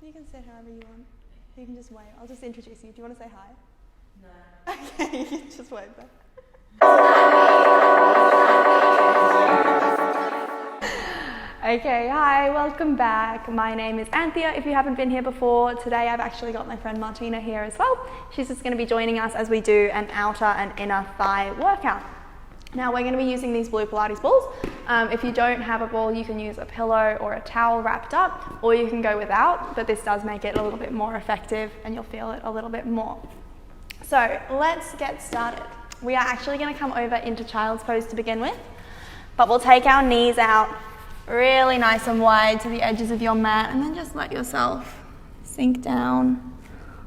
You can sit however you want. You can just wait. I'll just introduce you. Do you want to say hi? No. Okay, you can just wait there. Okay, hi, welcome back. My name is Anthea. If you haven't been here before, today I've actually got my friend Martina here as well. She's just going to be joining us as we do an outer and inner thigh workout. Now we're going to be using these blue Pilates balls. If you don't have a ball, you can use a pillow or a towel wrapped up, or you can go without, but this does make it a little bit more effective and you'll feel it a little bit more. So let's get started. We are actually going to come over into child's pose to begin with, but we'll take our knees out really nice and wide to the edges of your mat, and then just let yourself sink down,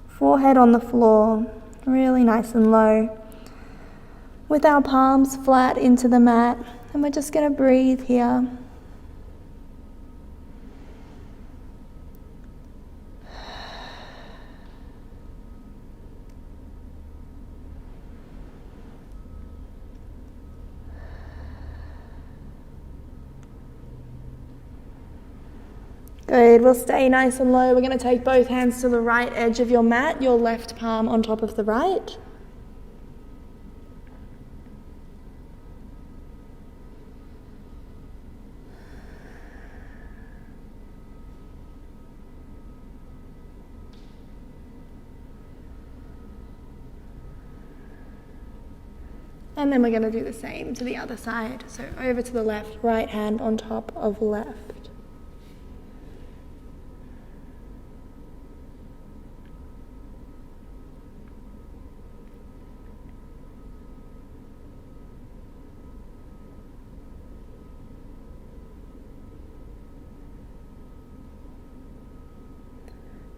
forehead on the floor, really nice and low, with our palms flat into the mat, and we're just going to breathe here. Good, we'll stay nice and low. We're going to take both hands to the right edge of your mat, your left palm on top of the right. And then we're going to do the same to the other side. So over to the left, right hand on top of left.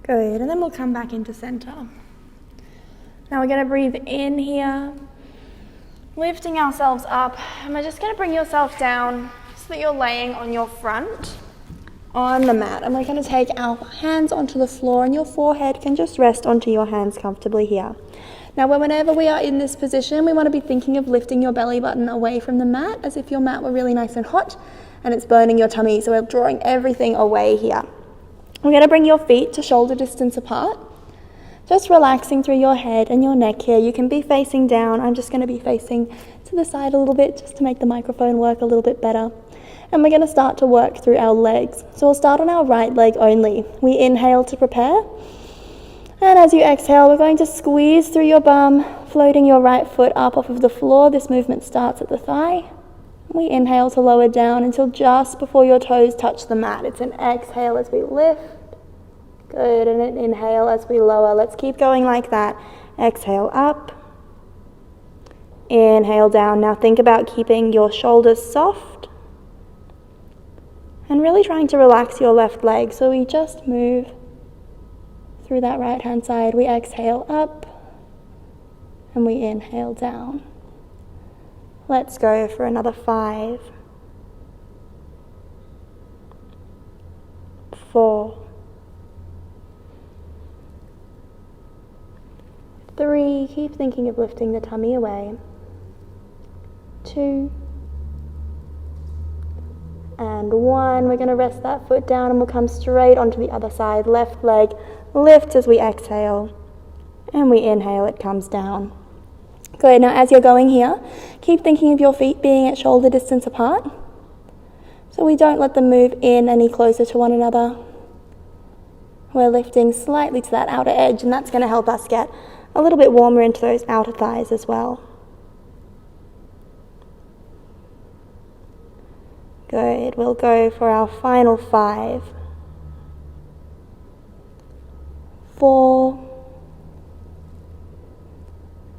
Good, and then we'll come back into center. Now we're going to breathe in here, lifting ourselves up, and we're just going to bring yourself down so that you're laying on your front on the mat. And we're going to take our hands onto the floor, and your forehead can just rest onto your hands comfortably here. Now whenever we are in this position, we want to be thinking of lifting your belly button away from the mat, as if your mat were really nice and hot and it's burning your tummy. So we're drawing everything away here. We're going to bring your feet to shoulder distance apart, just relaxing through your head and your neck here. You can be facing down. I'm just going to be facing to the side a little bit just to make the microphone work a little bit better. And we're going to start to work through our legs. So we'll start on our right leg only. We inhale to prepare. And as you exhale, we're going to squeeze through your bum, floating your right foot up off of the floor. This movement starts at the thigh. We inhale to lower down until just before your toes touch the mat. It's an exhale as we lift. Good, and an inhale as we lower. Let's keep going like that. Exhale up. Inhale down. Now think about keeping your shoulders soft and really trying to relax your left leg. So we just move through that right hand side. We exhale up and we inhale down. Let's go for another 5, 4, 3, keep thinking of lifting the tummy away, 2, and 1. We're going to rest that foot down and we'll come straight onto the other side. Left leg lifts as we exhale, and we inhale, it comes down. Good, now as you're going here, keep thinking of your feet being at shoulder distance apart, so we don't let them move in any closer to one another. We're lifting slightly to that outer edge, and that's going to help us get a little bit warmer into those outer thighs as well. Good, we'll go for our final 5, 4,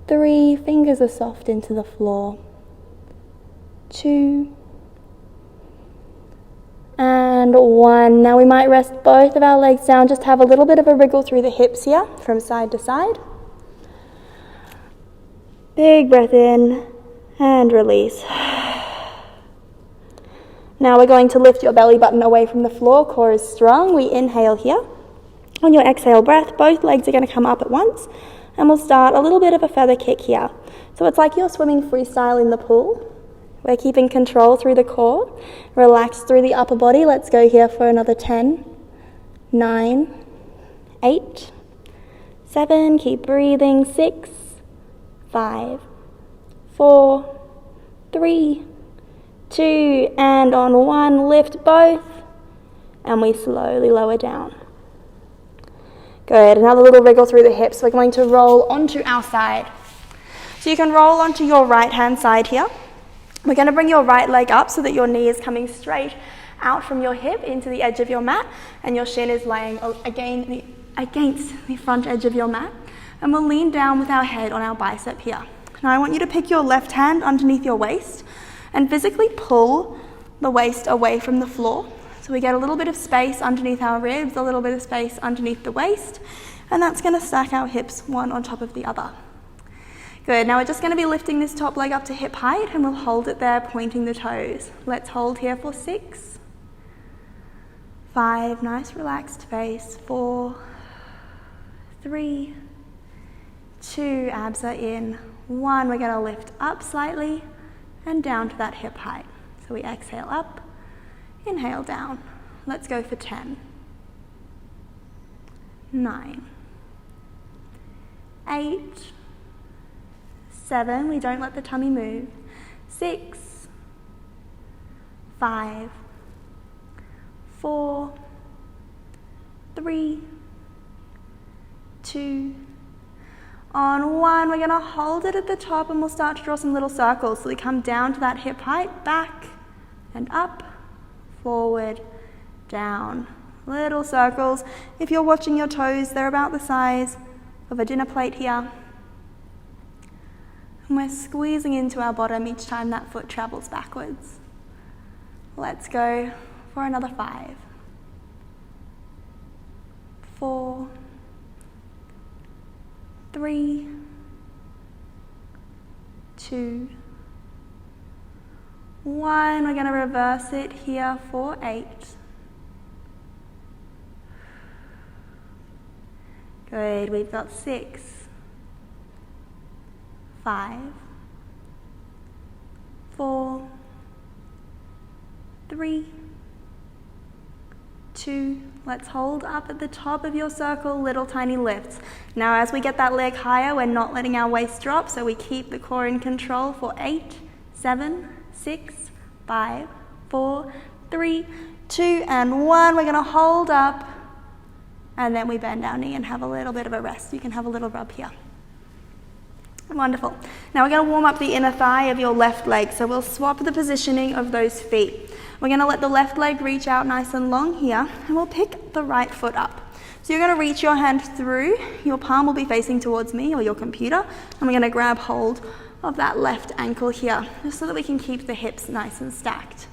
3, fingers are soft into the floor, 2, and 1. Now we might rest both of our legs down, just have a little bit of a wriggle through the hips here from side to side. Big breath in and release. Now we're going to lift your belly button away from the floor, core is strong. We inhale here. On your exhale breath, both legs are going to come up at once, and we'll start a little bit of a feather kick here. So it's like you're swimming freestyle in the pool. We're keeping control through the core, relax through the upper body. Let's go here for another 10, 9, 8, 7, keep breathing, 6, 5, 4, 3, 2, and on 1, lift both, and we slowly lower down. Good, another little wriggle through the hips. We're going to roll onto our side. So you can roll onto your right hand side here. We're going to bring your right leg up so that your knee is coming straight out from your hip into the edge of your mat, and your shin is laying against the front edge of your mat. And we'll lean down with our head on our bicep here. Now I want you to pick your left hand underneath your waist and physically pull the waist away from the floor. So we get a little bit of space underneath our ribs, a little bit of space underneath the waist, and that's going to stack our hips one on top of the other. Good, now we're just going to be lifting this top leg up to hip height, and we'll hold it there, pointing the toes. Let's hold here for 6, 5, nice relaxed face, 4, 3, 2, abs are in, 1, we're going to lift up slightly and down to that hip height. So we exhale up, inhale down. Let's go for 10, 9, 8, 7, we don't let the tummy move, 6, 5, 4, 3, 2, on 1, we're going to hold it at the top and we'll start to draw some little circles. So we come down to that hip height, back and up, forward, down. Little circles. If you're watching your toes, they're about the size of a dinner plate here. And we're squeezing into our bottom each time that foot travels backwards. Let's go for another 5, 4, 3, 2, 1. We're going to reverse it here for 8. Good, we've got 6, 5, 4, 3, 2, let's hold up at the top of your circle, little tiny lifts. Now as we get that leg higher, we're not letting our waist drop, so we keep the core in control for 8, 7, 6, 5, 4, 3, 2, and 1. We're going to hold up, and then we bend our knee and have a little bit of a rest. You can have a little rub here. Wonderful. Now we're going to warm up the inner thigh of your left leg, so we'll swap the positioning of those feet. We're going to let the left leg reach out nice and long here, and we'll pick the right foot up. So you're going to reach your hand through, your palm will be facing towards me or your computer, and we're going to grab hold of that left ankle here, just so that we can keep the hips nice and stacked.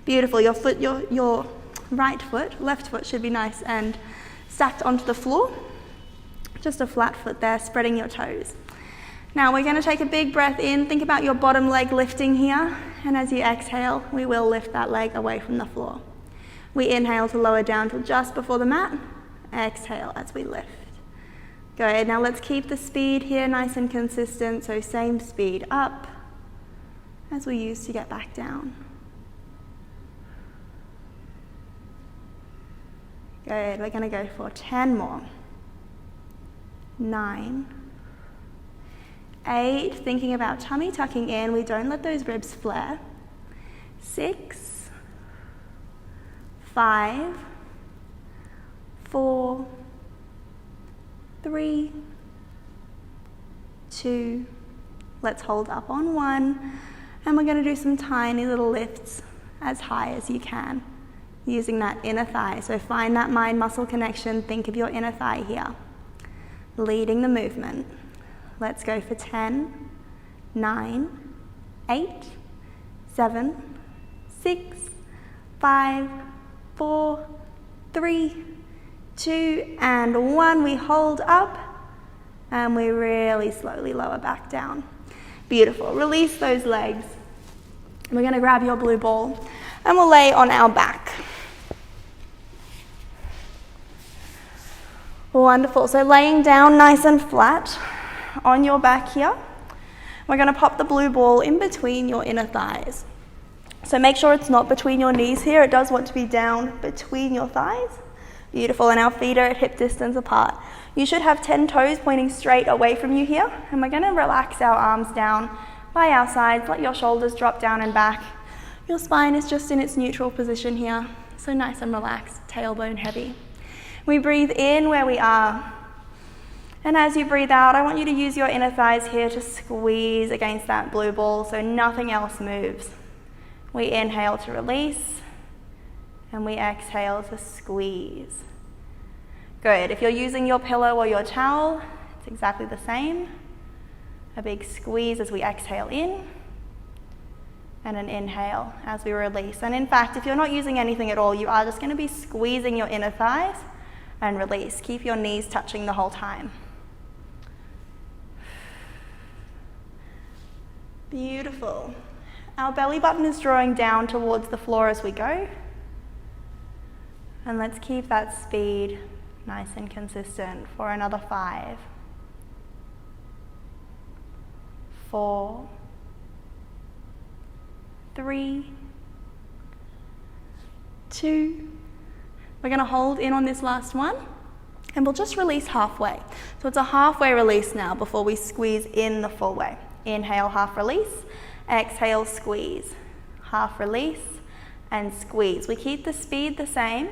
Beautiful. Your right foot, left foot should be nice and stacked onto the floor. Just a flat foot there, spreading your toes. Now we're going to take a big breath in, think about your bottom leg lifting here, and as you exhale, we will lift that leg away from the floor. We inhale to lower down till just before the mat, exhale as we lift. Good, now let's keep the speed here nice and consistent, so same speed up as we use to get back down. Good, we're going to go for 10 more. 9, 8, thinking about tummy tucking in, we don't let those ribs flare. 6, 5, 4, 3, 2, let's hold up on 1, and we're going to do some tiny little lifts as high as you can, using that inner thigh. So find that mind-muscle connection, think of your inner thigh here, leading the movement. Let's go for 10, 9, 8, 7, 6, 5, 4, 3, 2, and 1. We hold up and we really slowly lower back down. Beautiful. Release those legs. We're going to grab your blue ball and we'll lay on our back. Wonderful. So laying down nice and flat on your back here, we're going to pop the blue ball in between your inner thighs. So make sure it's not between your knees here. It does want to be down between your thighs. Beautiful, and our feet are at hip distance apart. You should have 10 toes pointing straight away from you here, and we're gonna relax our arms down by our sides, let your shoulders drop down and back. Your spine is just in its neutral position here, so nice and relaxed, tailbone heavy. We breathe in where we are, and as you breathe out, I want you to use your inner thighs here to squeeze against that blue ball so nothing else moves. We inhale to release, and we exhale to squeeze. Good. If you're using your pillow or your towel, it's exactly the same. A big squeeze as we exhale in, and an inhale as we release. And in fact, if you're not using anything at all, you are just going to be squeezing your inner thighs and release. Keep your knees touching the whole time. Beautiful. Our belly button is drawing down towards the floor as we go. And let's keep that speed nice and consistent for another 5, 4, 3, 2. We're going to hold in on this last one, and we'll just release halfway. So it's a halfway release now before we squeeze in the full way. Inhale, half release. Exhale, squeeze. Half release and squeeze. We keep the speed the same,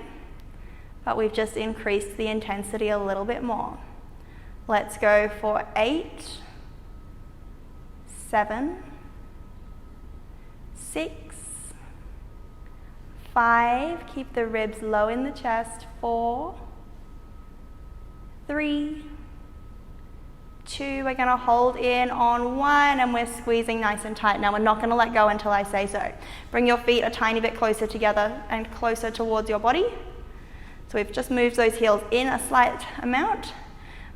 but we've just increased the intensity a little bit more. Let's go for 8, 7, 6, 5, keep the ribs low in the chest, 4, 3, 2, we're gonna hold in on 1, and we're squeezing nice and tight. Now we're not gonna let go until I say so. Bring your feet a tiny bit closer together and closer towards your body. So we've just moved those heels in a slight amount.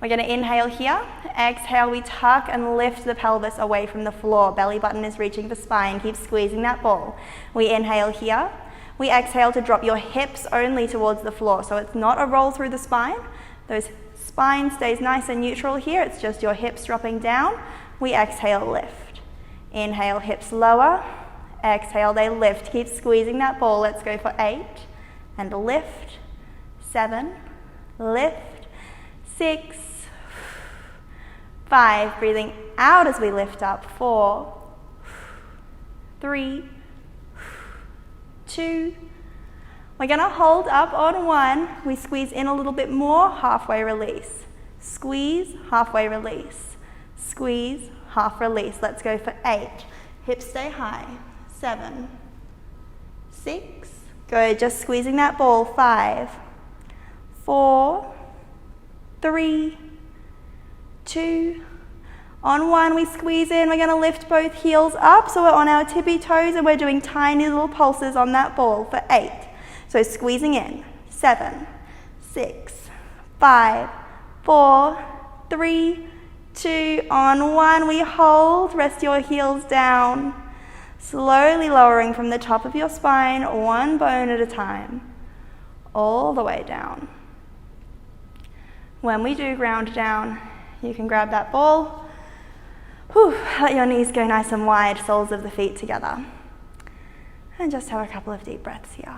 We're gonna inhale here, exhale, we tuck and lift the pelvis away from the floor. Belly button is reaching for spine, keep squeezing that ball. We inhale here, we exhale to drop your hips only towards the floor. So it's not a roll through the spine. Those spine stays nice and neutral here, it's just your hips dropping down. We exhale, lift. Inhale, hips lower, exhale, they lift. Keep squeezing that ball. Let's go for 8, and lift, 7, lift, 6, 5, breathing out as we lift up, 4, 3, 2, we're gonna hold up on 1, we squeeze in a little bit more, halfway release, squeeze, halfway release, squeeze, half release. Let's go for 8, hips stay high, 7, 6, good, just squeezing that ball, 5, 4, 3, 2, on 1 we squeeze in, we're going to lift both heels up so we're on our tippy toes and we're doing tiny little pulses on that ball for 8. So squeezing in, 7, 6, 5, 4, 3, 2, on 1 we hold, rest your heels down, slowly lowering from the top of your spine, 1 bone at a time, all the way down. When we do ground down, you can grab that ball. Let your knees go nice and wide, soles of the feet together. And just have a couple of deep breaths here.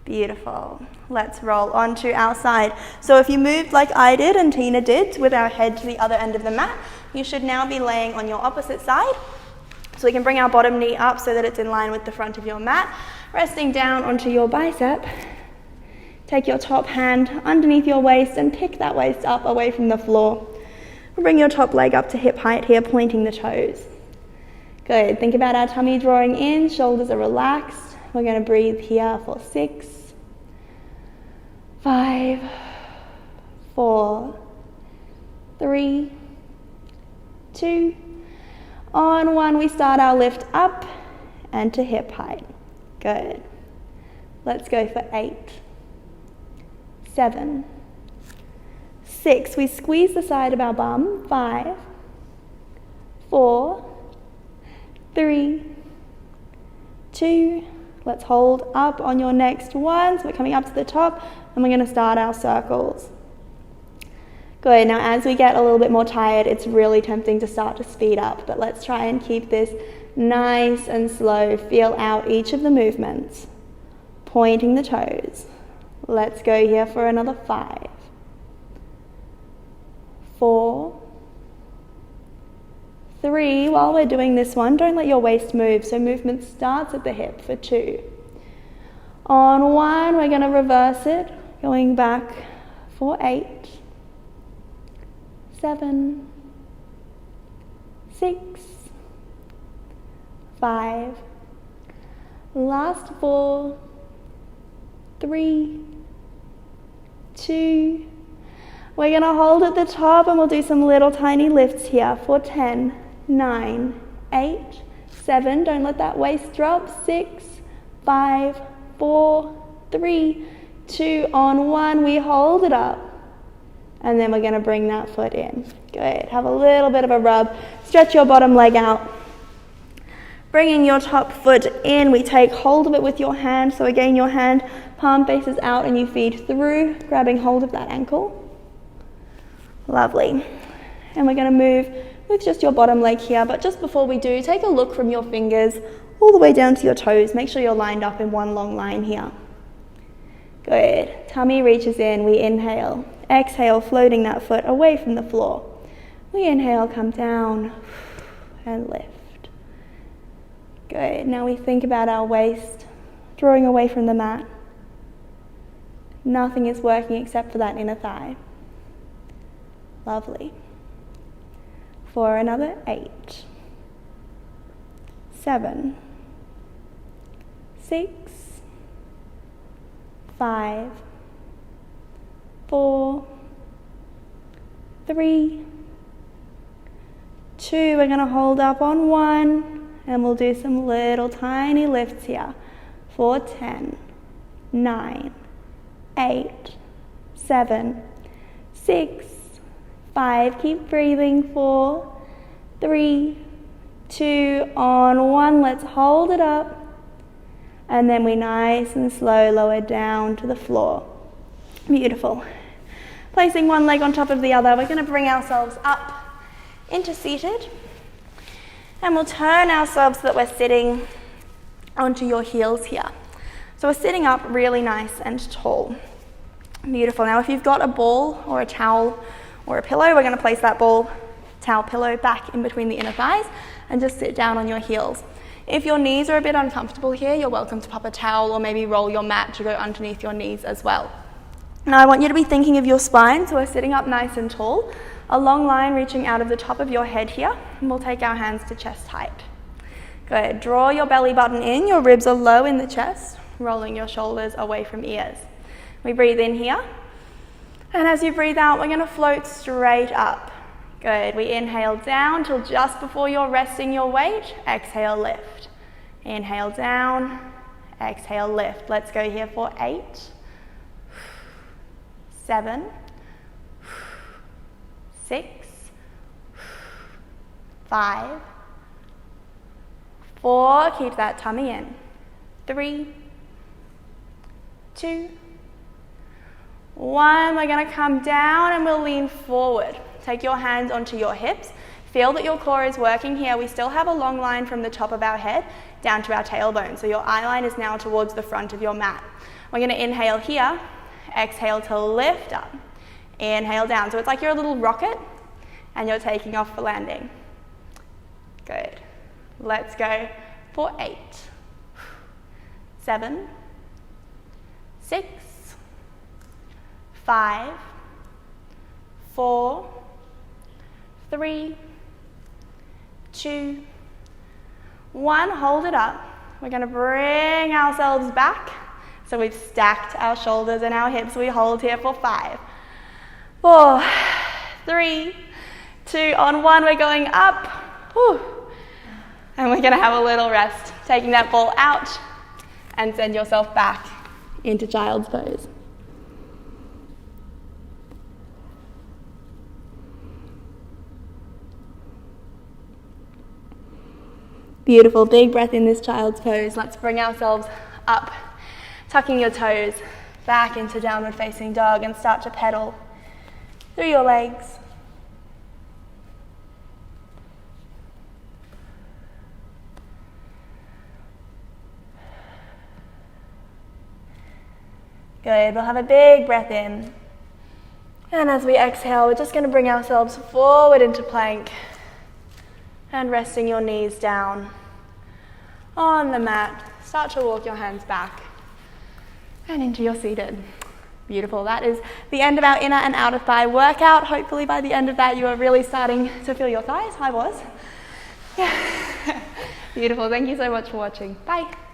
Beautiful. Let's roll onto our side. So if you moved like I did and Tina did with our head to the other end of the mat, you should now be laying on your opposite side. So we can bring our bottom knee up so that it's in line with the front of your mat. Resting down onto your bicep. Take your top hand underneath your waist and pick that waist up away from the floor. Bring your top leg up to hip height here, pointing the toes. Good. Think about our tummy drawing in, shoulders are relaxed. We're going to breathe here for 6, 5, 4, 3, 2. On 1, we start our lift up and to hip height. Good. Let's go for 8, 7, 6. We squeeze the side of our bum. 5, 4, 3, 2. Let's hold up on your next one. So we're coming up to the top and we're going to start our circles. Good, now as we get a little bit more tired, it's really tempting to start to speed up, but let's try and keep this nice and slow. Feel out each of the movements, pointing the toes. Let's go here for another 5, 4, 3. While we're doing this one, don't let your waist move, so movement starts at the hip for 2. On 1, we're going to reverse it, going back for 8, 7, 6, 5, last 4, 3, 2. We're going to hold at the top and we'll do some little tiny lifts here for 10, 9, 8, 7. Don't let that waist drop. 6, 5, 4, 3, 2. On 1, we hold it up. And then we're going to bring that foot in. Good. Have a little bit of a rub. Stretch your bottom leg out. Bringing your top foot in, we take hold of it with your hand. So again, your hand, palm faces out and you feed through, grabbing hold of that ankle. Lovely. And we're going to move with just your bottom leg here. But just before we do, take a look from your fingers all the way down to your toes. Make sure you're lined up in one long line here. Good. Tummy reaches in. We inhale. Exhale, floating that foot away from the floor. We inhale, come down and lift. Good. Now we think about our waist, drawing away from the mat. Nothing is working except for that inner thigh. Lovely. For another 8, 7, 6, 5, 4, 3, 2. We're going to hold up on 1 and we'll do some little tiny lifts here for 10, 9, 8, 7, 6, 5. Keep breathing. 4, 3, 2. On 1, let's hold it up. And then we nice and slow lower down to the floor. Beautiful. Placing one leg on top of the other, we're going to bring ourselves up into seated. And we'll turn ourselves so that we're sitting onto your heels here. So we're sitting up really nice and tall. Beautiful. Now if you've got a ball or a towel or a pillow, we're going to place that ball, towel, pillow back in between the inner thighs and just sit down on your heels. If your knees are a bit uncomfortable here, you're welcome to pop a towel or maybe roll your mat to go underneath your knees as well. Now I want you to be thinking of your spine, so we're sitting up nice and tall, a long line reaching out of the top of your head here, and we'll take our hands to chest height. Good. Draw your belly button in, your ribs are low in the chest, rolling your shoulders away from ears. We breathe in here, and as you breathe out, we're going to float straight up. Good. We inhale down till just before you're resting your weight. Exhale, lift. Inhale down, exhale, lift. Let's go here for 8, 7, 6, 5, 4. Keep that tummy in. 3, 2, 1. We're going to come down and we'll lean forward. Take your hands onto your hips. Feel that your core is working here. We still have a long line from the top of our head down to our tailbone. So your eye line is now towards the front of your mat. We're going to inhale here. Exhale to lift up. Inhale down. So it's like you're a little rocket and you're taking off for landing. Good. Let's go for 8, 7, 6, 5, 4, 3, 2, 1. Hold it up. We're going to bring ourselves back. So we've stacked our shoulders and our hips. We hold here for 5, 4, 3, 2. On 1, we're going up. Whew. And we're going to have a little rest. Taking that ball out and send yourself back into child's pose. Beautiful. Big breath in this child's pose. Let's bring ourselves up, tucking your toes back into downward facing dog and start to pedal through your legs. Good, we'll have a big breath in. And as we exhale, we're just going to bring ourselves forward into plank and resting your knees down on the mat. Start to walk your hands back and into your seated. Beautiful. That is the end of our inner and outer thigh workout. Hopefully by the end of that you are really starting to feel your thighs. I was. Yeah. Beautiful. Thank you so much for watching. Bye.